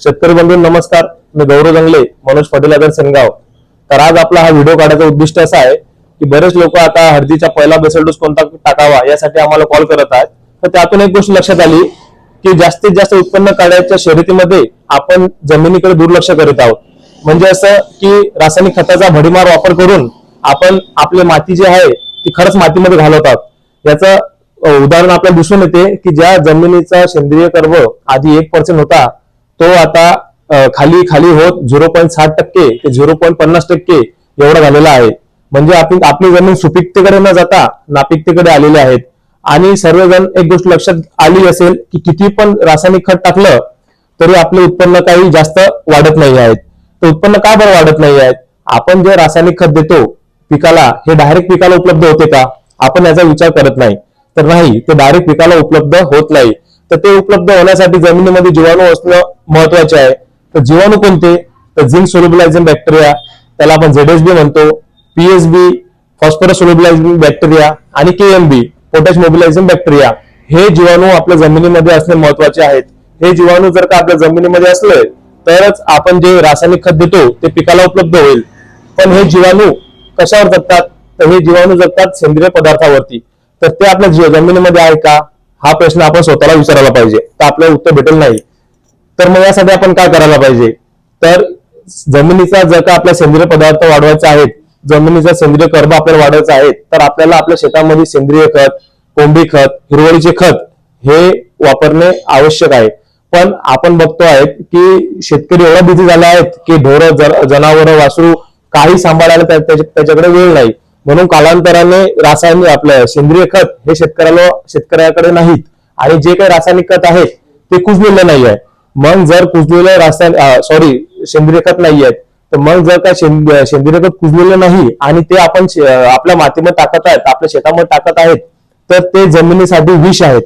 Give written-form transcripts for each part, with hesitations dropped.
शेतकरी बंधू नमस्कार. मी गौरव जंगले, मनोज फटेलागर सेनगाव. तर आज आपला हा व्हिडिओ काढायचा उद्दिष्ट असा आहे की बरेच लोक आता हळदीचा पहिला बेसल डोस कोणता टाकावा यासाठी आम्हाला कॉल करत आहेत. तर त्यातून एक गोष्ट लक्षात आली की जास्तीत जास्त उत्पन्न काढायच्या शर्यतीमध्ये आपण जमिनीकडे दुर्लक्ष करीत आहोत. म्हणजे असं की रासायनिक खताचा भडीमार वापर करून आपण आपली माती जी आहे ती खरंच मातीमध्ये घालवत आहोत. याचं उदाहरण आपल्याला दिसून येते की ज्या जमिनीचा सेंद्रिय कर्ब आधी 1% होता तो आता खाली खाली होत 0.60% ते 0.50% एवढा झालेला आहे. म्हणजे आपली जमीन सुपीकतेकडे न जाता नापिकतेकडे आलेली आहेत. आणि सर्वजण एक गोष्ट लक्षात आली असेल की किती पण रासायनिक खत टाकलं तरी आपले उत्पन्न काही जास्त वाढत नाही आहेत. तर उत्पन्न का बरं वाढत नाही आहेत? आपण जे रासायनिक खत देतो पिकाला हे डायरेक्ट पिकाला उपलब्ध होते का? आपण याचा विचार करत नाही. तर नाही, ते डायरेक्ट पिकाला उपलब्ध होत नाही. तर ते उपलब्ध होण्यासाठी जमिनीमध्ये जीवाणू असणं महत्वाचे आहे. तर जीवाणू कोणते? तर झिंक सोल्युबलायझिंग बॅक्टेरिया, त्याला आपण ZSB म्हणतो, PSB फॉस्फरस सोल्युबलायझिंग बॅक्टेरिया आणि KMB पोटॅश मोबिलायझिंग बॅक्टेरिया. हे जीवाणू आपल्या जमिनीमध्ये असणे महत्वाचे आहेत. हे जीवाणू जर का आपल्या जमिनीमध्ये असले तरच आपण जे रासायनिक खत देतो ते पिकाला उपलब्ध होईल. पण हे जीवाणू कशावर जगतात? तर हे जीवाणू जगतात सेंद्रिय पदार्थावरती. तर ते आपल्या जमिनीमध्ये आहे का हा प्रश्न आपण स्वतःला विचारायला पाहिजे. तर आपल्याला उत्तर भेटेल नाही. तर मग यासाठी आपण काय करायला पाहिजे? तर जमिनीचा जर का आपल्या सेंद्रिय पदार्थ वाढवायचे आहेत, जमिनीचा सेंद्रिय कर्ब आपल्याला वाढवायचा आहे, तर आपल्याला आपल्या शेतामध्ये सेंद्रिय खत, कोंबडी खत, हिरवळीचे खत हे वापरणे आवश्यक आहे. पण आपण बघतो आहे की शेतकरी एवढा बिझी झाला आहेत की ढोरं, जनावरं, वासरू काही सांभाळायला त्याच्याकडे वेळ नाही. म्हणून कालांतराने रासायनिक आपलं सेंद्रिय खत हे शेतकऱ्याकडे नाहीत. आणि जे काही रासायनिक खत आहे ते कुजलेलं नाही आहे. मग जर कुजलेलं सेंद्रिय खत नाही आहेत, तर मग जर का सेंद्रिय खत कुजलेलं नाही आणि ते आपण आपल्या मातीमध्ये टाकत आहेत, आपल्या शेतामध्ये टाकत आहेत, तर ते जमिनीसाठी विष आहेत.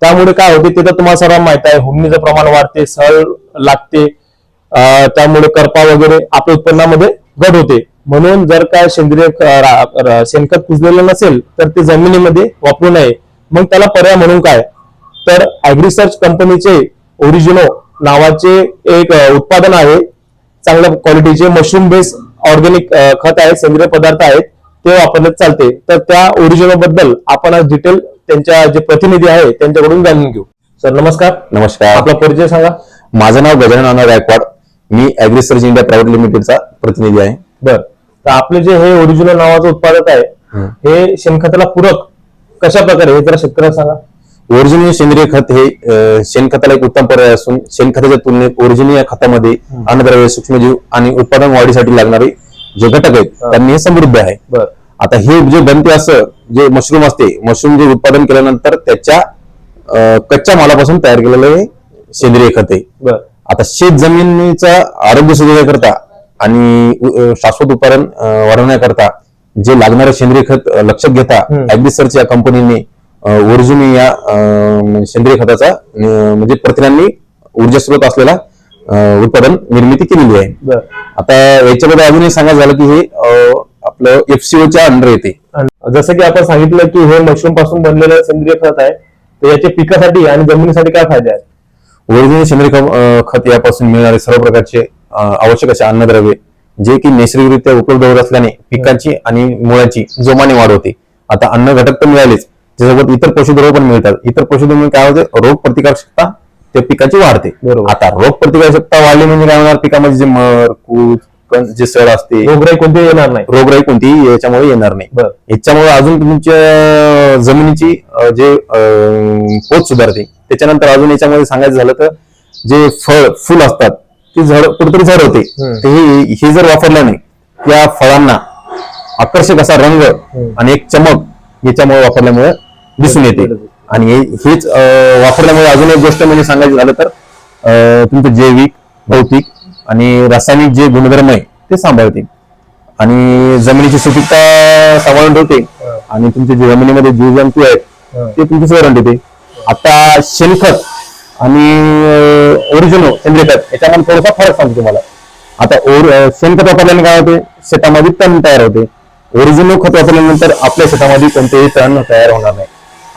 त्यामुळे काय होते ते तर तुम्हाला सर्वांना माहित आहे, हुमणीचं प्रमाण वाढते, सळ लागते, त्यामुळे करपा वगैरे आपल्या उत्पन्नामध्ये घट होते. म्हणून जर काय सेंद्रिय शेणखत कुजलेलं नसेल तर ते जमिनीमध्ये वापरू नये. मग त्याला पर्याय म्हणून काय? तर ऍग्रिसर्च कंपनीचे ओरिजिनो नावाचे एक उत्पादन आहे, चांगल्या क्वालिटीचे मशरूम बेस ऑर्गॅनिक खत आहे, सेंद्रिय पदार्थ आहेत, ते वापरले चालते. तर त्या ओरिजिनो बद्दल आपण आज डिटेल त्यांच्या जे प्रतिनिधी आहे त्यांच्याकडून जाणून घेऊ. सर नमस्कार. नमस्कार. आपला परिचय सांगा. माझं नाव गजानन नाना गायकवाड. मी ऍग्रिसर्च इंडिया प्रायव्हेट लिमिटेडचा प्रतिनिधी आहे. बर. तर आपले जे हे ओरिजिनल नावाचं उत्पादक आहे हे शेणखताला पूरक कशा प्रकारे हे जरा शेतकऱ्याला सांगा. ओरिजिनल सेंद्रिय खत हे शेणखताला एक उत्तम पर्याय असून शेणखताच्या तुलनेत ओरिजिनल या खतामध्ये अन्नद्रव्य, सूक्ष्मजीव आणि उत्पादन वाढीसाठी लागणारे जे घटक आहेत त्यांनी हे समृद्ध आहे. आता हे जे बनते असं जे मशरूम असते, मशरूम जे उत्पादन केल्यानंतर त्याच्या कच्च्या मालापासून तयार केलेलं हे सेंद्रिय खत आहे. आता शेत जमिनीचा आरोग्य सुधारण्याकरता आणि शाश्वत उत्पादन वाढवण्याकरता जे लागणारे सेंद्रिय खत लक्षात घेता ऍग्रिसर्च या कंपनीने ओरिजिनल या सेंद्रिय खताचा म्हणजे प्रथिनांनी ऊर्जा स्रोत असलेला उत्पादन निर्मिती केलेली आहे. आता याच्यामध्ये अजूनही सांगायचं झालं की हे आपलं FCOच्या अंडर येते. जसं की आपण सांगितलं की हे मशरूम पासून बनलेलं सेंद्रिय खत आहे, तर याचे पिकासाठी आणि जमिनीसाठी काय फायदे आहेत? ओरिजिनल सेंद्रिय खत यापासून मिळणारे सर्व प्रकारचे आवश्यक असे अन्नद्रव्ये जे की नैसर्गिकरित्या उपलब्ध होत असल्याने पिकांची आणि मुळाची जोमाने वाढ होते. आता अन्न घटक तर मिळालेच, त्याच्यासोबत इतर पोषकद्रव्ये पण मिळतात. इतर पोषकद्रव्ये काय होते? रोग प्रतिकारक्षमता त्या पिकाची वाढते. आता रोग प्रतिकारक्षमता वाढली म्हणजे काय होणार? पिकामध्ये जे मर, कूज, जे सड असते, रोगराई कोणतीही येणार नाही. रोगराई कोणतीही याच्यामुळे येणार नाही. याच्यामुळे अजून तुमच्या जमिनीची जे पोत सुधारते. त्याच्यानंतर अजून याच्यामध्ये सांगायचं झालं तर जे फुल असतात ती झाड कुठेतरी झाड होते. हे जर वापरलं नाही, त्या फळांना आकर्षक असा रंग आणि एक चमक याच्यामुळे वापरल्यामुळे दिसून येते. आणि हेच वापरल्यामुळे अजून एक गोष्ट म्हणजे सांगायचं झालं तर तुमचं जैविक, भौतिक आणि रासायनिक जे गुणधर्म आहे ते सांभाळते आणि जमिनीची सुपीकता सांभाळून ठेवते आणि तुमच्या जमिनीमध्ये जीवजंतू आहेत ते तुमची संरक्षण देते. आता शेणखत आणि ओरिजिनल सेंद्रिय खत याच्यामध्ये थोडासा फरक सांगतो तुम्हाला. आता शेणखत वापरल्याने काय होते? शेतामध्ये तण तयार होते. ओरिजिनल खत वापरल्यानंतर आपल्या शेतामध्ये कोणतेही तण तयार होणार नाही.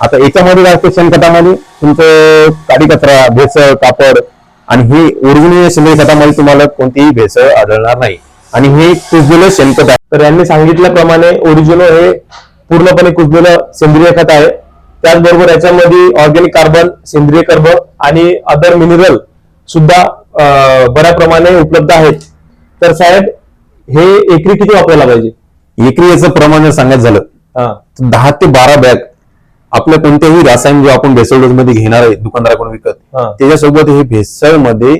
आता याच्यामध्ये काय असतं? शेणखतामध्ये तुमचं काडी कचरा, भेसळ, कापड आणि हे ओरिजिनल सेंद्रिय खतामध्ये तुम्हाला कोणतीही भेसळ आढळणार नाही आणि हे कुजलेलं शेणखत आहे. तर यांनी सांगितल्याप्रमाणे ओरिजिनो हे पूर्णपणे कुजलेलं सेंद्रिय खत आहे. त्याचबरोबर याच्यामध्ये ऑर्गॅनिक कार्बन, सेंद्रिय कार्बन आणि अदर मिनरल सुद्धा बऱ्या प्रमाणे उपलब्ध आहेत. तर साहेब हे एकरी किती वापरायला पाहिजे? एकरी याचं प्रमाण जर सांगायचं झालं हा, तर 10 ते 12 बॅग आपल्या कोणत्याही रासायनिक जे आपण भेसळ डोस मध्ये घेणार आहे दुकानदाराकडून विकत, हा. त्याच्यासोबत हे भेसळ मध्ये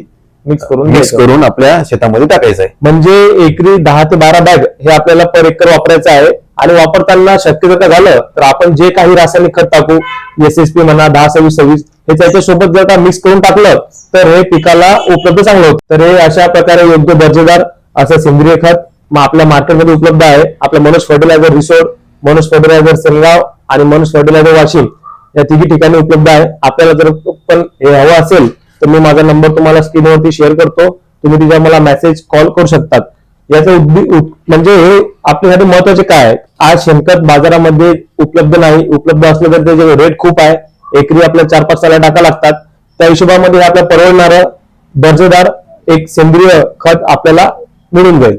मिक्स करून मिक्स घ्यायचं. करून आपल्या शेतामध्ये टाकायचं आहे. म्हणजे एकरी 10 ते 12 बॅग हे आपल्याला पर एकर वापरायचं आहे. आणि वापरताना शक्य जर का झालं तर आपण जे काही रासायनिक खत टाकू, SSP म्हणा 10-26-26, हे त्याच्यासोबत जर का मिक्स करून टाकलं तर हे पिकाला उपलब्ध चांगलं होतं. तर हे अशा प्रकारे योग्य दर्जेदार असं सेंद्रिय खत आपल्या मार्केटमध्ये उपलब्ध आहे. आपल्या मनोज फर्टिलायझर रिसोड, मनोज फर्टिलायझर सेनगाव आणि मनोज फर्टिलायझर वाशिम या तिघी ठिकाणी उपलब्ध आहे. आपल्याला जर पण हे हवं असेल तर मी माझा नंबर तुम्हाला स्क्रीनवरती शेअर करतो. तुम्ही तिथे मला मेसेज, कॉल करू शकतात. याचं म्हणजे हे आपल्यासाठी महत्वाचे काय आहे, आज शेणखत बाजारामध्ये उपलब्ध नाही. उपलब्ध असलं तर त्याचे रेट खूप आहे. एकरी आपल्याला 4-5 साला टाका लागतात. त्या हिशोबामध्ये हे आपल्याला परवडणारं दर्जेदार एक सेंद्रिय खत आपल्याला मिळून जाईल.